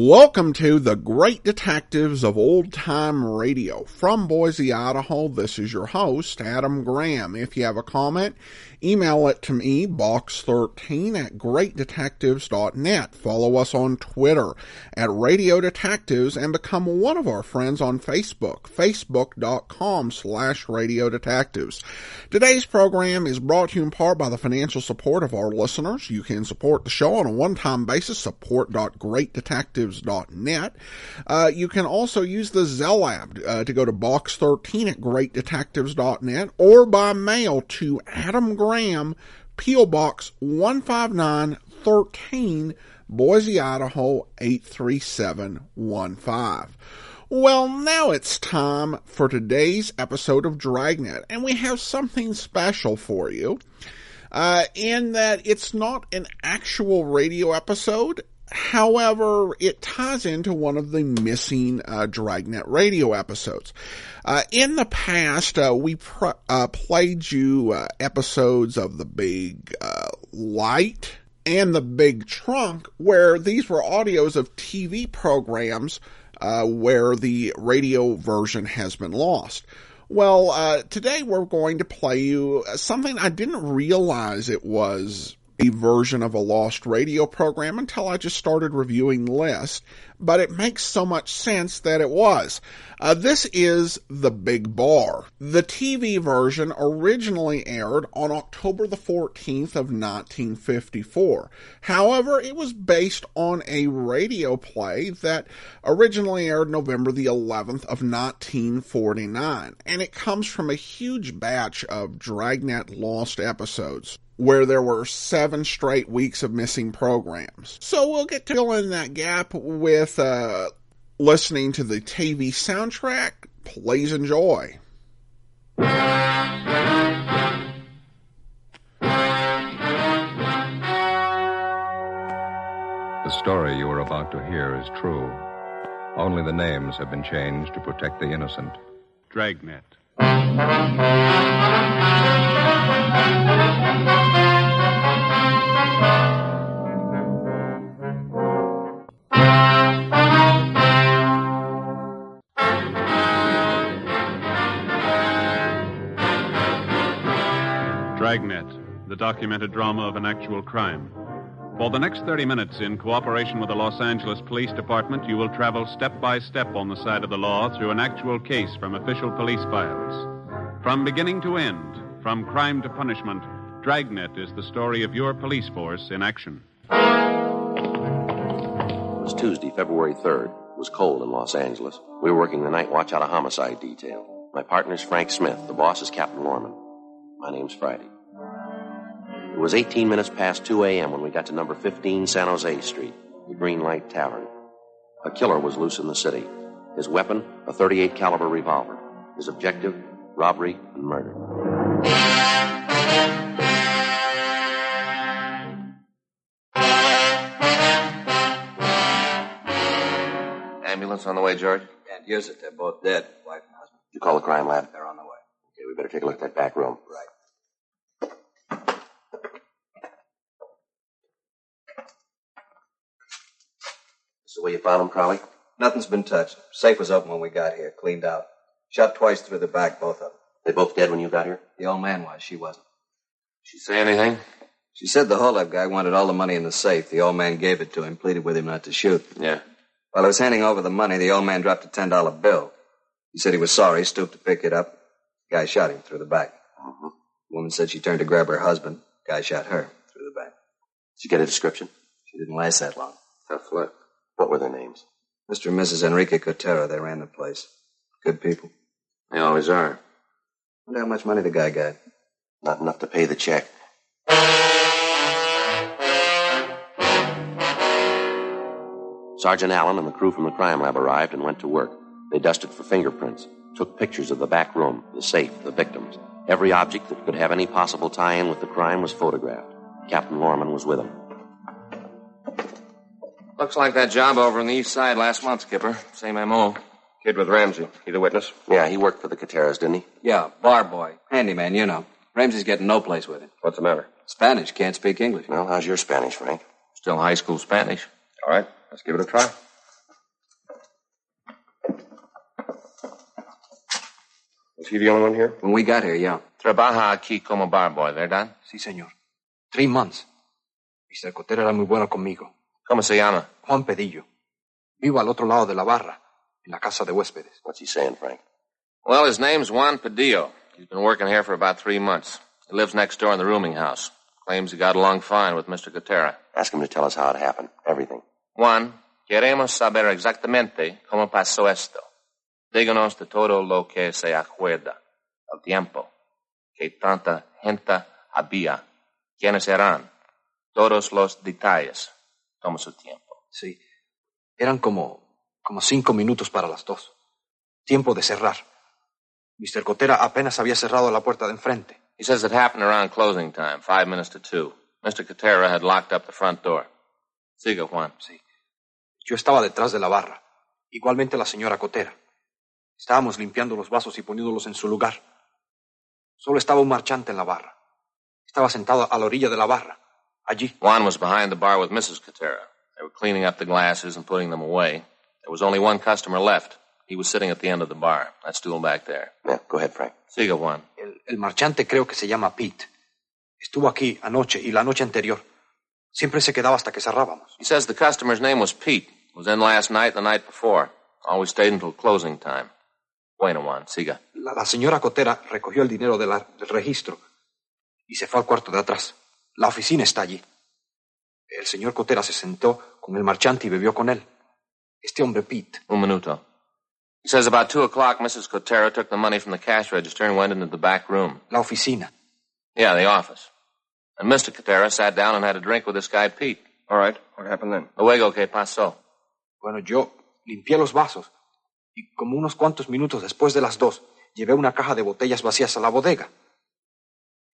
Welcome to the Great Detectives of Old Time Radio. From Boise, Idaho, this is your host, Adam Graham. If you have a comment, email it to me, box13 at greatdetectives.net. Follow us on Twitter at Radio Detectives and become one of our friends on Facebook, facebook.com/Radio Detectives. Today's program is brought to you in part by the financial support of our listeners. You can support the show on a one-time basis, support.greatdetectives.net. You can also use the Zelle app to go to box13 at greatdetectives.net or by mail to Adam Graham, P.O. Box 15913, Boise, Idaho 83715. Well, now it's time for today's episode of Dragnet, and we have something special for you, in that it's not an actual radio episode. However, it ties into one of the missing Dragnet radio episodes. In the past, we played you episodes of The Big Light and The Big Trunk, where these were audios of TV programs where the radio version has been lost. Well, today we're going to play you something I didn't realize it was a version of a lost radio program until I just started reviewing the list, but it makes so much sense that it was. This is The Big Bar. The TV version originally aired on October the 14th of 1954. However, it was based on a radio play that originally aired November the 11th of 1949, and it comes from a huge batch of Dragnet lost episodes, where there were 7 straight weeks of missing programs. So we'll get to fill in that gap with listening to the TV soundtrack. Please enjoy. The story you are about to hear is true. Only the names have been changed to protect the innocent. Dragnet. Dragnet, the documented drama of an actual crime. For the next 30 minutes, in cooperation with the Los Angeles Police Department, you will travel step by step on the side of the law through an actual case from official police files. From beginning to end, from crime to punishment, Dragnet is the story of your police force in action. It was Tuesday, February 3rd. It was cold in Los Angeles. We were working the night watch out of homicide detail. My partner's Frank Smith. The boss is Captain Lorman. My name's Friday. It was 18 minutes past 2 a.m. when we got to number 15 San Jose Street, the Green Light Tavern. A killer was loose in the city. His weapon, a .38 caliber revolver. His objective, robbery and murder. Ambulance on the way, George? Can't use it. They're both dead, wife and husband. You call the crime lab? They're on the way. Okay, we better take a look at that back room. Right. This is the way you found him, Crowley? Nothing's been touched. Safe was open when we got here, cleaned out. Shot twice through the back, both of them. They both dead when you got here? The old man was. She wasn't. She say anything? She said the holdup guy wanted all the money in the safe. The old man gave it to him, pleaded with him not to shoot. Yeah. While I was handing over the money, the old man dropped a $10 bill. He said he was sorry, stooped to pick it up. Guy shot him through the back. Mm-hmm. The woman said she turned to grab her husband. Guy shot her through the back. Did you get a description? She didn't last that long. Tough luck. What were their names? Mr. and Mrs. Enrique Cotero. They ran the place. Good people. They always are. Wonder how much money the guy got. Not enough to pay the check. Sergeant Allen and the crew from the crime lab arrived and went to work. They dusted for fingerprints, took pictures of the back room, the safe, the victims. Every object that could have any possible tie-in with the crime was photographed. Captain Lorman was with them. Looks like that job over on the east side last month, Skipper. Same M.O. Kid with Ramsey. He the witness? Yeah, he worked for the Coteras, didn't he? Yeah, bar boy. Handyman, you know. Ramsey's getting no place with him. What's the matter? Spanish. Can't speak English. Well, how's your Spanish, Frank? Still high school Spanish. All right, let's give it a try. Was he the only one here? When we got here, yeah. Trabaja aquí como barboy, ¿verdad? Sí, señor. 3 months. Mr. Cotera era muy bueno conmigo. ¿Cómo se llama? Juan Pedillo. Vivo al otro lado de la barra, en la casa de huéspedes. What's he saying, Frank? Well, his name's Juan Padillo. He's been working here for about 3 months. He lives next door in the rooming house. Claims he got along fine with Mr. Cotera. Ask him to tell us how it happened. Everything. Juan, queremos saber exactamente cómo pasó esto. Díganos de todo lo que se acuerda. El tiempo. Que tanta gente había. ¿Quiénes eran? Todos los detalles. Toma su tiempo. Sí. Eran como 5 minutos para las 2. Tiempo de cerrar. Mr. Cotera apenas había cerrado la puerta de enfrente. He says it happened around closing time, 5 minutes to 2. Mr. Cotera had locked up the front door. Siga, Juan. Sí. Yo estaba detrás de la barra. Igualmente la señora Cotera. Estábamos limpiando los vasos y poniéndolos en su lugar. Solo estaba un marchante en la barra. Estaba sentado a la orilla de la barra. Allí. Juan was behind the bar with Mrs. Cotera. They were cleaning up the glasses and putting them away. There was only one customer left. He was sitting at the end of the bar. That stool back there. Yeah, go ahead, Frank. Siga, Juan. El marchante creo que se llama Pete. Estuvo aquí anoche y la noche anterior. Siempre se quedaba hasta que cerrábamos. He says the customer's name was Pete. Was in last night and the night before. Always stayed until closing time. Bueno, Juan, siga. La señora Cotera recogió el dinero del registro y se fue al cuarto de atrás. La oficina está allí. El señor Cotera se sentó con el marchante y bebió con él. Este hombre, Pete. Un minuto. He says about 2 o'clock, Mrs. Cotera took the money from the cash register and went into the back room. La oficina. Yeah, the office. And Mr. Cotera sat down and had a drink with this guy, Pete. All right. What happened then? Luego, ¿qué pasó? Bueno, yo limpié los vasos y como unos cuantos minutos después de las 2, llevé una caja de botellas vacías a la bodega.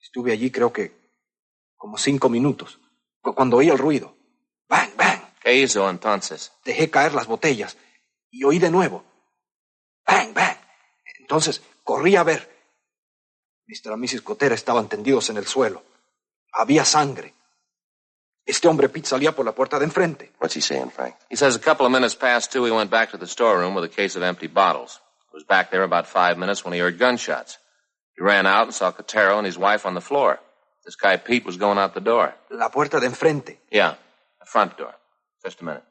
Estuve allí creo que como 5 minutos, cuando oí el ruido. ¡Bang, bang! ¿Qué hizo entonces? Dejé caer las botellas y oí de nuevo. ¡Bang, bang! Entonces corrí a ver. Mr. y Mrs. Cotera estaban tendidos en el suelo. Había sangre. Este hombre Pete salía por la puerta de enfrente. What's he saying, Frank? He says a couple of minutes past 2, he went back to the storeroom with a case of empty bottles. He was back there about 5 minutes when he heard gunshots. He ran out and saw Cotero and his wife on the floor. This guy Pete was going out the door. La puerta de enfrente. Yeah, the front door. Just a minute.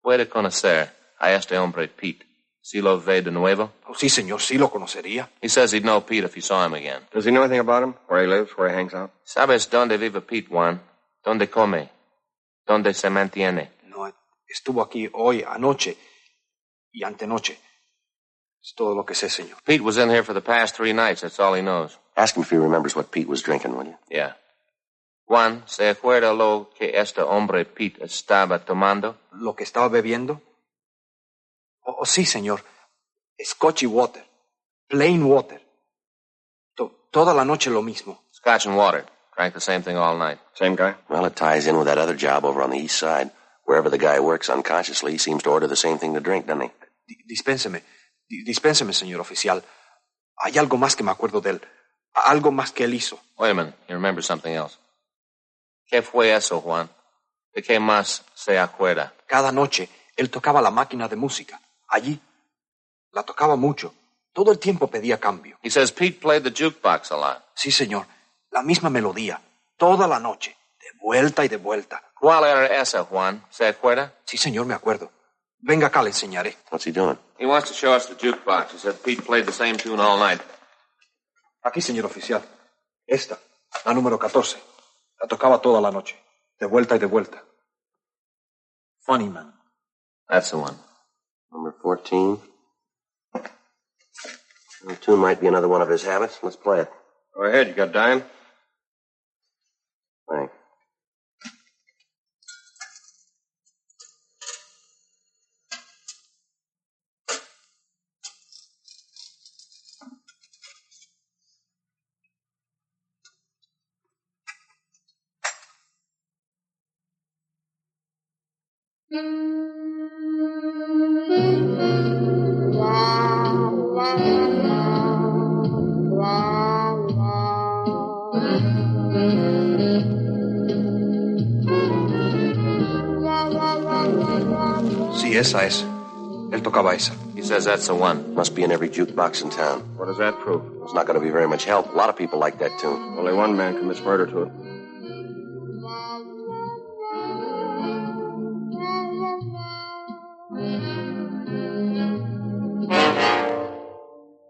¿Puede conocer a este hombre Pete? ¿Sí lo ve de nuevo? Oh, sí, señor, sí lo conocería. He says he'd know Pete if he saw him again. Does he know anything about him? Where he lives? Where he hangs out? ¿Sabes dónde vive Pete, Juan? ¿Dónde come? ¿Dónde se mantiene? No, estuvo aquí hoy, anoche y antenoche. Es todo lo que sé, señor. Pete was in here for the past 3 nights. That's all he knows. Ask him if he remembers what Pete was drinking, will you? Yeah. Juan, ¿se acuerda lo que este hombre Pete estaba tomando? ¿Lo que estaba bebiendo? Oh, sí, señor. Scotch y water. Plain water. Toda la noche lo mismo. Scotch and water. Drank the same thing all night. Same guy? Well, it ties in with that other job over on the east side. Wherever the guy works unconsciously, he seems to order the same thing to drink, doesn't he? Dispénseme, señor oficial. Hay algo más que me acuerdo de él. Algo más que él hizo. Wait a minute. He remembers something else. ¿Qué fue eso, Juan? ¿De qué más se acuerda? Cada noche, él tocaba la máquina de música. Allí. La tocaba mucho. Todo el tiempo pedía cambio. He says Pete played the jukebox a lot. Sí, señor. La misma melodía. Toda la noche. De vuelta y de vuelta. ¿Cuál era esa, Juan? ¿Se acuerda? Sí, señor, me acuerdo. Venga acá, le enseñaré. What's he doing? He wants to show us the jukebox. He said Pete played the same tune all night. Aquí, señor oficial. Esta, la número 14. La tocaba toda la noche. De vuelta y de vuelta. Funny Man. That's the one. Number 14. The tune might be another one of his habits. Let's play it. Go ahead. You got dime? Thanks. Sí, esa es. Él tocaba esa. He says that's the one. Must be in every jukebox in town. What does that prove? It's not going to be very much help. A lot of people like that tune. Only one man commits murder to it.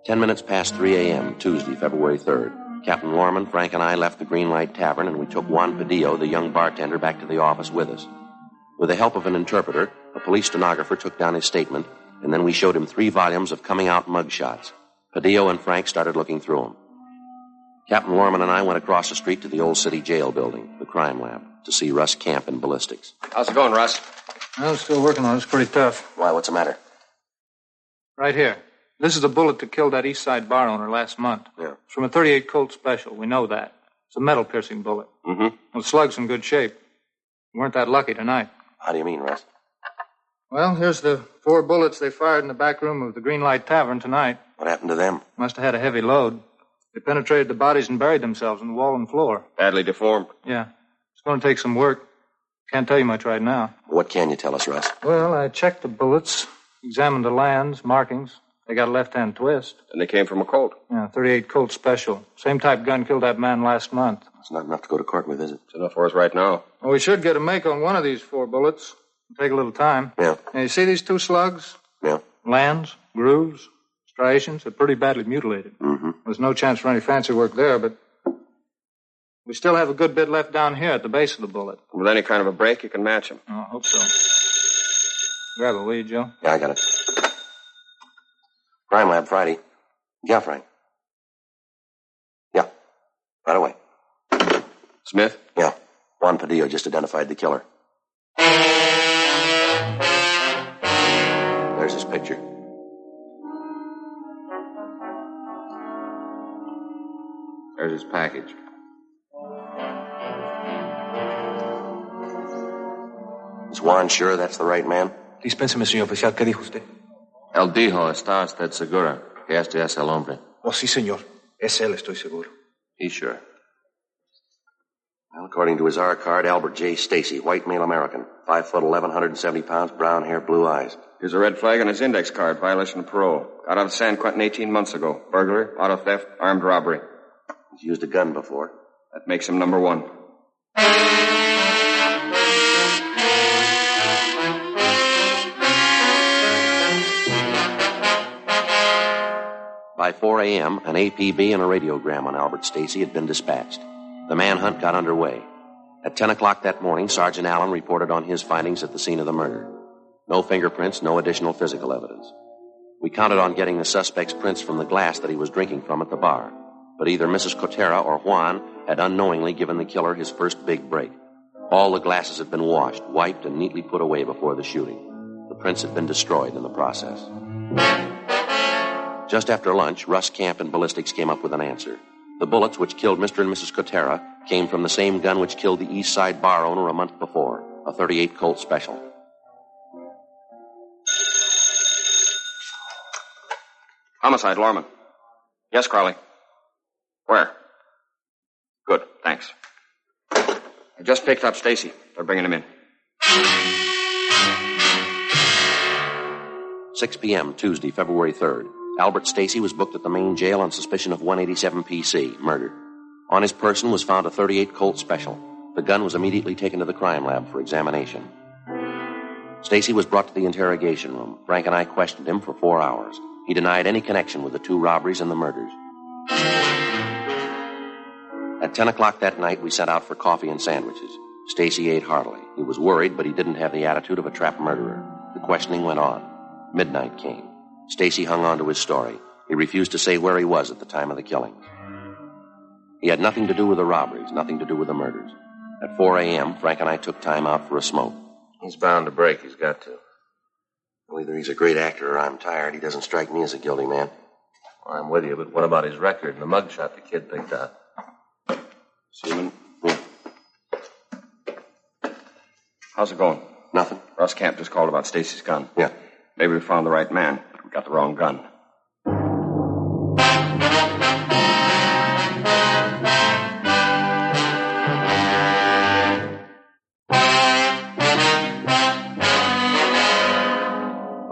Ten minutes past 3 a.m., Tuesday, February 3rd. Captain Lorman, Frank, and I left the Green Light Tavern, and we took Juan Padillo, the young bartender, back to the office with us. With the help of an interpreter, a police stenographer took down his statement, and then we showed him 3 volumes of coming-out mugshots. Padillo and Frank started looking through them. Captain Lorman and I went across the street to the old city jail building, the crime lab, to see Russ Camp in ballistics. How's it going, Russ? I'm still working on it. It's pretty tough. Why, what's the matter? Right here. This is the bullet that killed that East Side bar owner last month. Yeah. It's from a .38 Colt Special. We know that. It's a metal-piercing bullet. Mm-hmm. Well, the slug's in good shape. We weren't that lucky tonight. How do you mean, Russ? Well, here's the 4 bullets they fired in the back room of the Green Light Tavern tonight. What happened to them? Must have had a heavy load. They penetrated the bodies and buried themselves in the wall and floor. Badly deformed. Yeah. It's going to take some work. Can't tell you much right now. What can you tell us, Russ? Well, I checked the bullets, examined the lands, markings. They got a left-hand twist. And they came from a Colt. Yeah, .38 Colt Special. Same type gun killed that man last month. It's not enough to go to court with, is it? It's enough for us right now. Well, we should get a make on one of these 4 bullets. It'll take a little time. Yeah. Now, you see these 2 slugs? Yeah. Lands, grooves, striations. They're pretty badly mutilated. Mm-hmm. There's no chance for any fancy work there, but we still have a good bit left down here at the base of the bullet. With any kind of a break, you can match him. Oh, I hope so. Grab it, will you, Joe? Yeah, I got it. Crime Lab, Friday. Yeah, Frank. Yeah. Right away. Smith? Yeah. Juan Padillo just identified the killer. There's his picture. There's his package. Is Juan sure that's the right man? Dispénseme, señor oficial. ¿Qué dijo usted? Él dijo, ¿está usted segura que este es el hombre? Oh, sí, señor. Es él, estoy seguro. He's sure. Well, according to his R card, Albert J. Stacy, white male American, 5 foot 11, 170 pounds, brown hair, blue eyes. Here's a red flag on his index card, violation of parole. Got out of San Quentin 18 months ago. Burglary, auto theft, armed robbery. He's used a gun before. That makes him number 1. By 4 a.m., an APB and a radiogram on Albert Stacy had been dispatched. The manhunt got underway. At 10 o'clock that morning, Sergeant Allen reported on his findings at the scene of the murder. No fingerprints, no additional physical evidence. We counted on getting the suspect's prints from the glass that he was drinking from at the bar. But either Mrs. Cotera or Juan had unknowingly given the killer his first big break. All the glasses had been washed, wiped, and neatly put away before the shooting. The prints had been destroyed in the process. Just after lunch, Russ Camp and Ballistics came up with an answer. The bullets which killed Mr. and Mrs. Cotera came from the same gun which killed the East Side bar owner a month before, a .38 Colt Special. Homicide, Lorman. Yes, Crowley. Where? Good, thanks. I just picked up Stacy. They're bringing him in. 6 p.m., Tuesday, February 3rd. Albert Stacy was booked at the main jail on suspicion of 187 PC, murder. On his person was found a .38 Colt Special. The gun was immediately taken to the crime lab for examination. Stacy was brought to the interrogation room. Frank and I questioned him for 4 hours. He denied any connection with the 2 robberies and the murders. At 10 o'clock that night, we set out for coffee and sandwiches. Stacy ate heartily. He was worried, but he didn't have the attitude of a trapped murderer. The questioning went on. Midnight came. Stacy hung on to his story. He refused to say where he was at the time of the killings. He had nothing to do with the robberies, nothing to do with the murders. At 4 a.m., Frank and I took time out for a smoke. He's bound to break. He's got to. Well, either he's a great actor or I'm tired. He doesn't strike me as a guilty man. Well, I'm with you, but what about his record and the mugshot the kid picked out? Seaman. Yeah. How's it going? Nothing. Russ Camp just called about Stacy's gun. Yeah. Maybe we found the right man, but we got the wrong gun.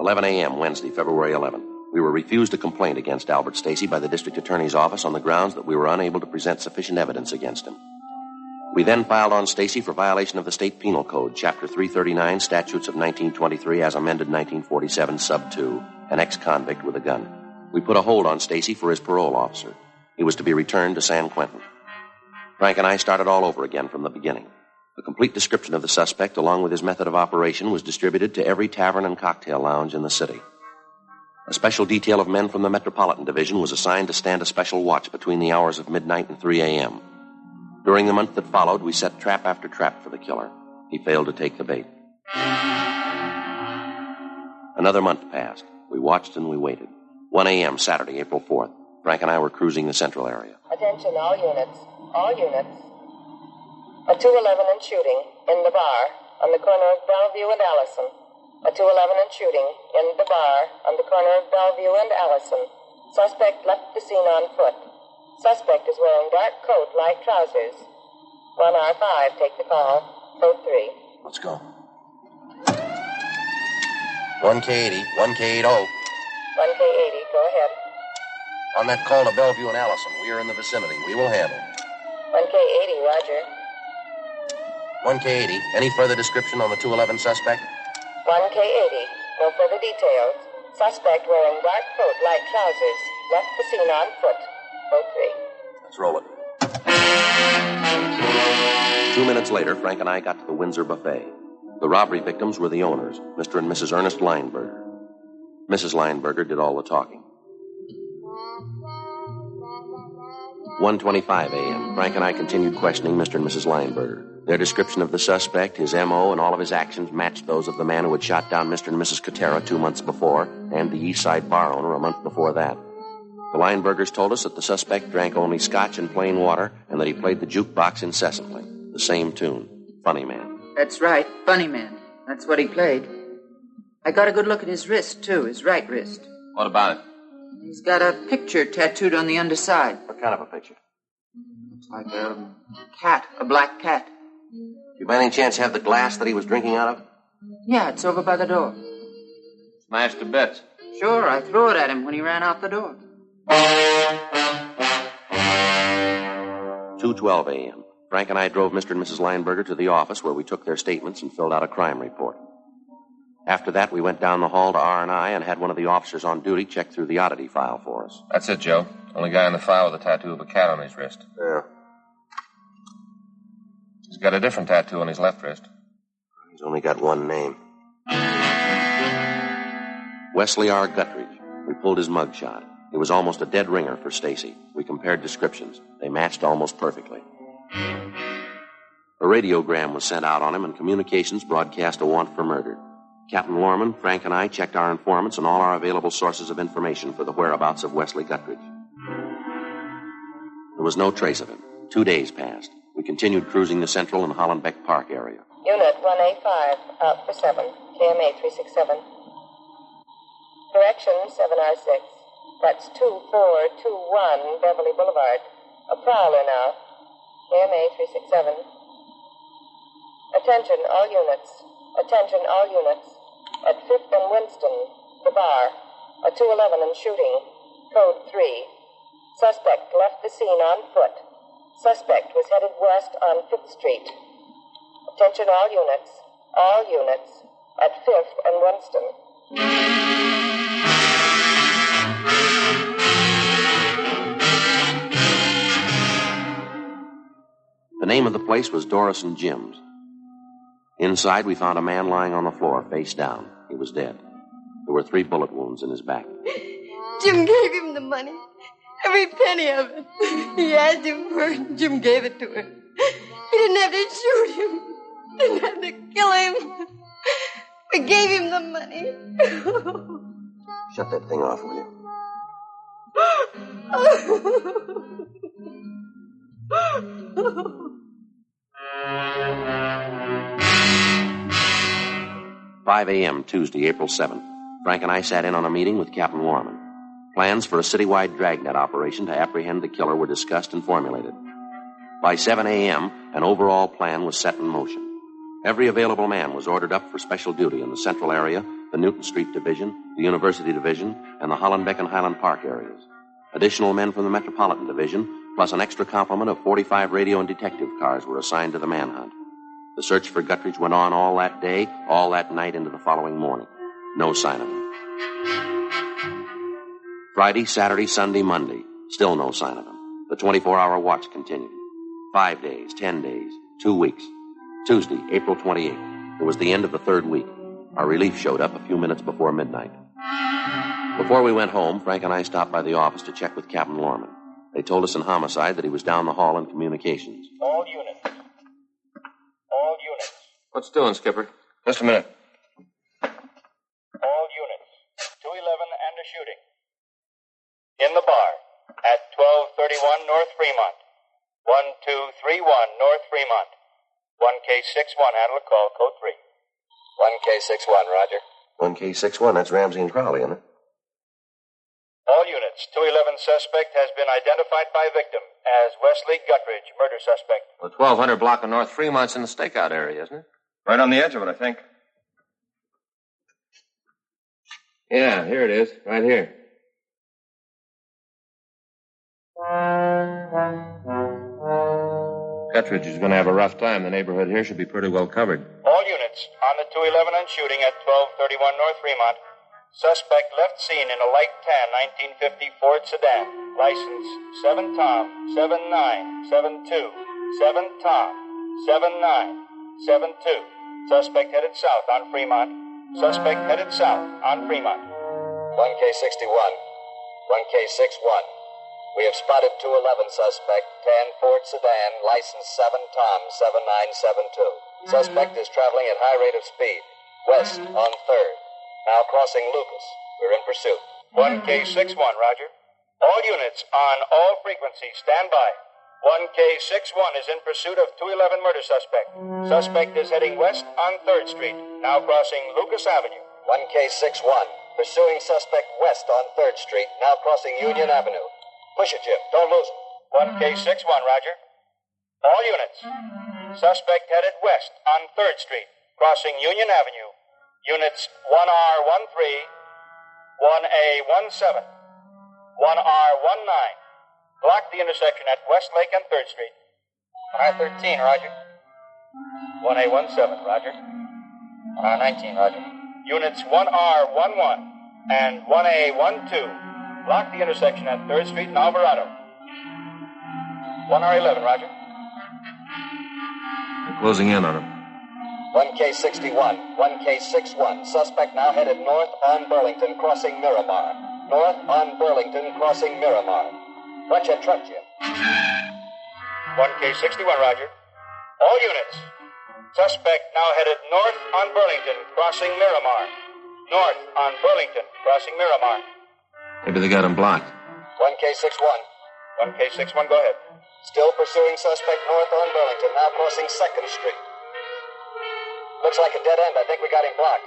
11 a.m., Wednesday, February 11th. We were refused a complaint against Albert Stacy by the district attorney's office on the grounds that we were unable to present sufficient evidence against him. We then filed on Stacy for violation of the State Penal Code, Chapter 339, Statutes of 1923, as amended 1947, Sub 2, an ex-convict with a gun. We put a hold on Stacy for his parole officer. He was to be returned to San Quentin. Frank and I started all over again from the beginning. A complete description of the suspect, along with his method of operation, was distributed to every tavern and cocktail lounge in the city. A special detail of men from the Metropolitan Division was assigned to stand a special watch between the hours of midnight and 3 a.m. During the month that followed, we set trap after trap for the killer. He failed to take the bait. Another month passed. We watched and we waited. 1 a.m., Saturday, April 4th. Frank and I were cruising the central area. Attention, all units. All units. A 211 and shooting in the bar on the corner of Bellevue and Allison. A 211 and shooting in the bar on the corner of Bellevue and Allison. Suspect left the scene on foot. Suspect is wearing dark coat, light trousers. 1R5, take the call. Code 3. Let's go. 1K80, 1K80. 1K80, go ahead. On that call to Bellevue and Allison, we are in the vicinity. We will handle. 1K80, roger. 1K80, any further description on the 211 suspect? 1K80, no further details. Suspect wearing dark coat, light trousers. Left the scene on foot. Code 3. Let's roll it. 2 minutes later, Frank and I got to the Windsor Buffet. The robbery victims were the owners, Mr. and Mrs. Ernest Lineberger. Mrs. Lineberger did all the talking. 1:25 a.m., Frank and I continued questioning Mr. and Mrs. Lineberger. Their description of the suspect, his M.O., and all of his actions matched those of the man who had shot down Mr. and Mrs. Cotera 2 months before, and the East Side bar owner a month before that. The Linebergers told us that the suspect drank only scotch and plain water, and that he played the jukebox incessantly. The same tune, Funny Man. That's right, Funny Man. That's what he played. I got a good look at his wrist, too, his right wrist. What about it? He's got a picture tattooed on the underside. What kind of a picture? Looks like a cat, a black cat. Do you by any chance have the glass that he was drinking out of? Yeah, it's over by the door. Smashed to bits. Sure, I threw it at him when he ran out the door. 2:12 a.m. Frank and I drove Mr. and Mrs. Lineberger to the office where we took their statements and filled out a crime report. After that, we went down the hall to R&I and had one of the officers on duty check through the oddity file for us. That's it, Joe. Only guy in the file with a tattoo of a cat on his wrist. Yeah. He's got a different tattoo on his left wrist. He's only got one name. Wesley R. Guttridge. We pulled his mugshot. It was almost a dead ringer for Stacy. We compared descriptions. They matched almost perfectly. A radiogram was sent out on him, and communications broadcast a warrant for murder. Captain Lorman, Frank, and I checked our informants and all our available sources of information for the whereabouts of Wesley Guttridge. There was no trace of him. 2 days passed. We continued cruising the Central and Hollenbeck Park area. Unit 1A5, out for 7, KMA 367. Correction, 7R6. That's 2421 Beverly Boulevard. A prowler now. KMA 367. Attention, all units. Attention, all units. At 5th and Winston, the bar. A 211 and shooting. Code 3. Suspect left the scene on foot. Suspect was headed west on 5th Street. Attention, all units. All units. At 5th and Winston. The name of the place was Doris and Jim's. Inside, we found a man lying on the floor, face down. He was dead. There were 3 bullet wounds in his back. Jim gave him the money. Every penny of it. He asked him for it, and Jim gave it to him. He didn't have to shoot him. Didn't have to kill him. We gave him the money. Shut that thing off, will you? 5 a.m., Tuesday, April 7th. Frank and I sat in on a meeting with Captain Lorman. Plans for a citywide Dragnet operation to apprehend the killer were discussed and formulated. By 7 a.m., an overall plan was set in motion. Every available man was ordered up for special duty in the central area, the Newton Street Division, the University Division, and the Hollenbeck and Highland Park areas. Additional men from the Metropolitan Division, plus an extra complement of 45 radio and detective cars were assigned to the manhunt. The search for Guttridge went on all that day, all that night into the following morning. No sign of him. Friday, Saturday, Sunday, Monday. Still no sign of him. The 24-hour watch continued. 5 days, 10 days, 2 weeks. Tuesday, April 28th. It was the end of the third week. Our relief showed up a few minutes before midnight. Before we went home, Frank and I stopped by the office to check with Captain Lorman. They told us in homicide that he was down the hall in communications. All units. All units. What's doing, Skipper? Just a minute. All units. 211 and a shooting. In the bar at 1231 North Fremont. 1231 North Fremont. 1K61, handle call, code 3. 1K61, Roger. 1K61, that's Ramsey and Crowley, isn't it? All units, 211 suspect has been identified by victim as Wesley Guttridge, murder suspect. The 1200 block of North Fremont's in the stakeout area, isn't it? Right on the edge of it, I think. Yeah, here it is, right here. Guttridge is going to have a rough time. The neighborhood here should be pretty well covered. All units, on the 211 and shooting at 1231 North Fremont. Suspect left scene in a light tan 1950 Ford sedan. License 7 Tom 7972. 7 Tom 7972. Suspect headed south on Fremont. Suspect headed south on Fremont. 1K61. 1K61. We have spotted 211 suspect, tan Ford sedan, license 7 Tom 7972. Suspect is traveling at high rate of speed. West on 3rd. Now crossing Lucas. We're in pursuit. 1K61, Roger. All units on all frequencies, stand by. 1K61 is in pursuit of 211 murder suspect. Suspect is heading west on 3rd Street, now crossing Lucas Avenue. 1K61, pursuing suspect west on 3rd Street, now crossing Union Avenue. Push it, Jim. Don't lose him. 1K61, Roger. All units. Suspect headed west on 3rd Street, crossing Union Avenue. Units 1R13, 1A17, 1R19. Block the intersection at Westlake and 3rd Street. R13, Roger. 1A17, Roger. R19, Roger. Units 1R11 and 1A12. Block the intersection at 3rd Street and Alvarado. 1R11, Roger. They're closing in on him. 1K61, 1K61. Suspect now headed north on Burlington, crossing Miramar. North on Burlington, crossing Miramar. Watch your truck, Jim. 1K61, Roger. All units. Suspect now headed north on Burlington, crossing Miramar. North on Burlington, crossing Miramar. Maybe they got him blocked. 1K61. 1K61, go ahead. Still pursuing suspect north on Burlington, now crossing 2nd Street. Looks like a dead end. I think we got him blocked.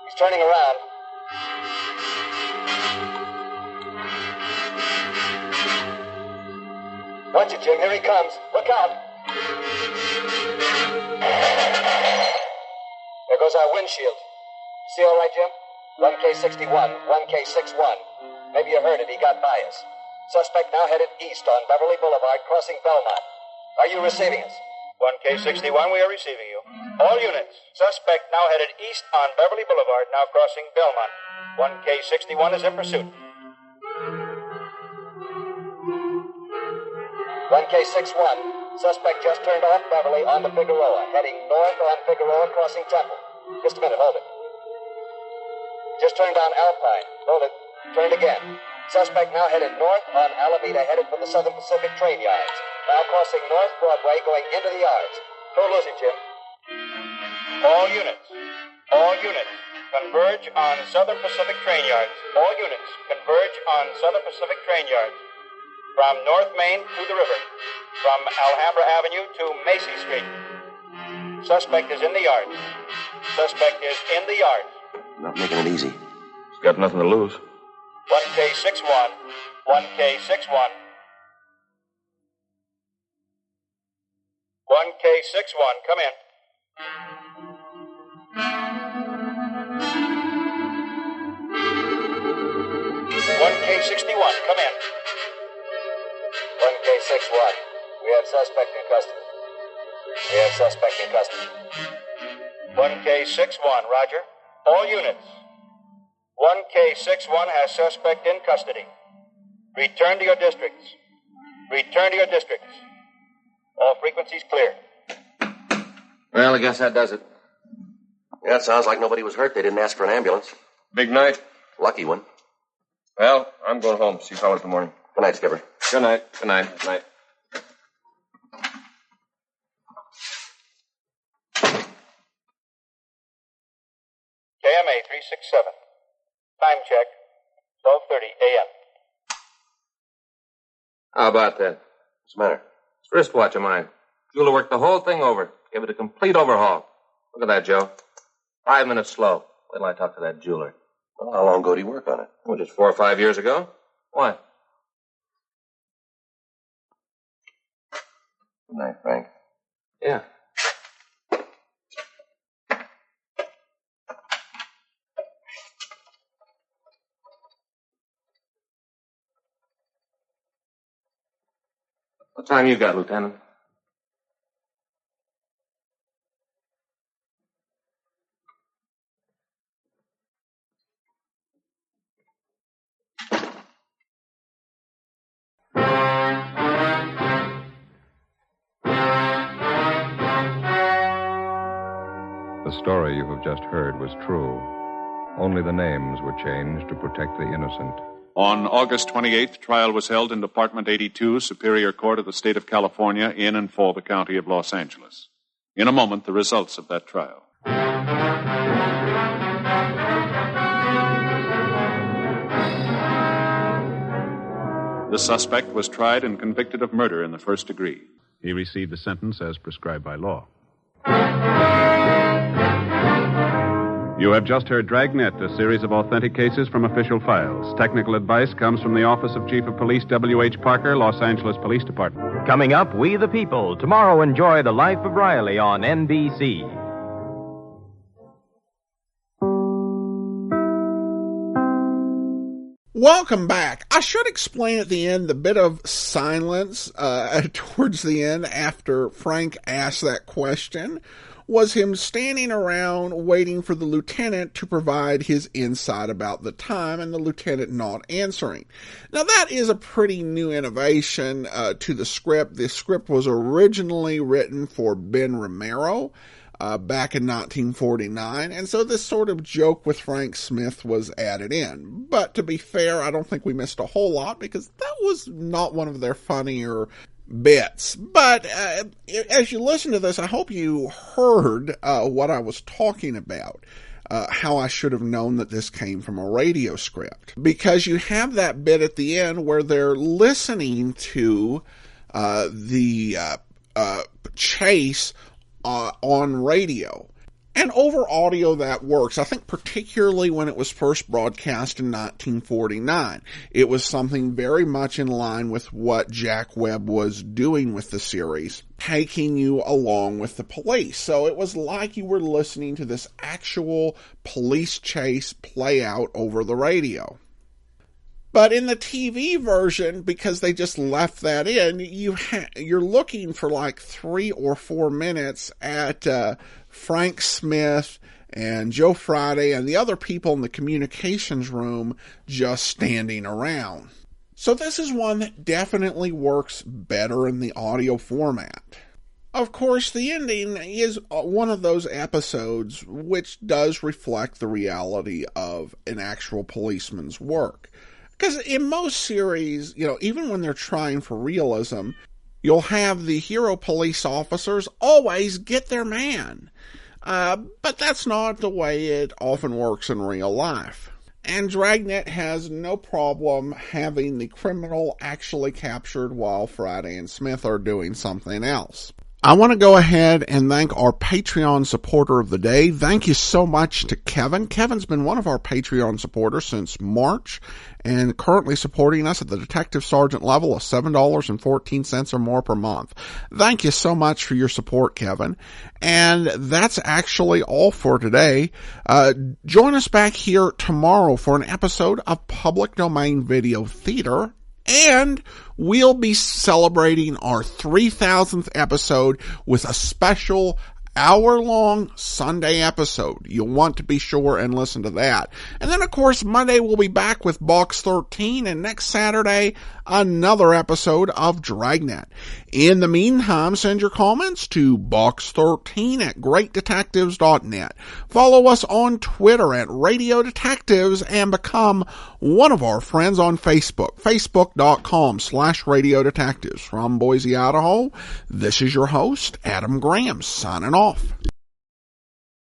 He's turning around. Watch it, Jim. Here he comes. Look out. There goes our windshield. See all right, Jim? 1K61, 1K61. Maybe you heard it. He got by us. Suspect now headed east on Beverly Boulevard, crossing Belmont. Are you receiving us? 1K61, we are receiving you. All units. Suspect now headed east on Beverly Boulevard, now crossing Belmont. 1K61 is in pursuit. 1K61. Suspect just turned off Beverly onto Figueroa, heading north on Figueroa, crossing Temple. Just a minute, hold it. Just turned on Alpine. Hold it. Turned again. Suspect now headed north on Alameda, headed for the Southern Pacific train yards. Now crossing North Broadway, going into the yards. Don't lose him, Jim. All units. All units. Converge on Southern Pacific train yards. All units. Converge on Southern Pacific train yards. From North Main to the river. From Alhambra Avenue to Macy Street. Suspect is in the yards. Suspect is in the yards. Not making it easy. He's got nothing to lose. 1K61. 1K61. 1K61, come in. 1K61, come in. 1K61. We have suspect in custody. We have suspect in custody. 1K61, roger. All units. 1K61 has suspect in custody. Return to your districts. Return to your districts. All frequencies clear. Well, I guess that does it. Yeah, it sounds like nobody was hurt. They didn't ask for an ambulance. Big night. Lucky one. Well, I'm going home. See you fellas in the morning. Good night, Skipper. Good night. Good night. Good night. KMA 367. Time check. 12:30 a.m. How about that? What's the matter? It's a wristwatch of mine. Jeweler worked the whole thing over. Gave it a complete overhaul. Look at that, Joe. 5 minutes slow. Wait till I talk to that jeweler. Well, how long ago did he work on it? Well, just 4 or 5 years ago. Why? Good night, Frank. Yeah. What time you got, Lieutenant? The story you have just heard was true. Only the names were changed to protect the innocent. On August 28th, trial was held in Department 82, Superior Court of the State of California, in and for the County of Los Angeles. In a moment, the results of that trial. The suspect was tried and convicted of murder in the first degree. He received a sentence as prescribed by law. You have just heard Dragnet, a series of authentic cases from official files. Technical advice comes from the Office of Chief of Police W.H. Parker, Los Angeles Police Department. Coming up, We the People. Tomorrow, enjoy The Life of Riley on NBC. Welcome back. I should explain at the end the bit of silence towards the end after Frank asked that question was him standing around waiting for the lieutenant to provide his insight about the time and the lieutenant not answering. Now that is a pretty new innovation to the script. The script was originally written for Ben Romero back in 1949, and so this sort of joke with Frank Smith was added in. But to be fair, I don't think we missed a whole lot because that was not one of their funnier bits. But as you listen to this, I hope you heard what I was talking about, how I should have known that this came from a radio script. Because you have that bit at the end where they're listening to the chase on radio. And over audio that works. I think particularly when it was first broadcast in 1949. It was something very much in line with what Jack Webb was doing with the series, taking you along with the police. So it was like you were listening to this actual police chase play out over the radio. But in the TV version, because they just left that in, you're looking for like 3 or 4 minutes at Frank Smith and Joe Friday and the other people in the communications room just standing around. So this is one that definitely works better in the audio format. Of course, the ending is one of those episodes which does reflect the reality of an actual policeman's work. Because in most series, even when they're trying for realism, you'll have the hero police officers always get their man. But that's not the way it often works in real life. And Dragnet has no problem having the criminal actually captured while Friday and Smith are doing something else. I want to go ahead and thank our Patreon supporter of the day. Thank you so much to Kevin. Kevin's been one of our Patreon supporters since March and currently supporting us at the Detective Sergeant level of $7.14 or more per month. Thank you so much for your support, Kevin. And that's actually all for today. Join us back here tomorrow for an episode of Public Domain Video Theater. And we'll be celebrating our 3,000th episode with a special hour-long Sunday episode. You'll want to be sure and listen to that. And then, of course, Monday we'll be back with Box 13, and next Saturday, another episode of Dragnet. In the meantime, send your comments to box13@greatdetectives.net. Follow us on Twitter at Radio Detectives and become one of our friends on Facebook, facebook.com/Radio Detectives. From Boise, Idaho, this is your host, Adam Graham, signing off.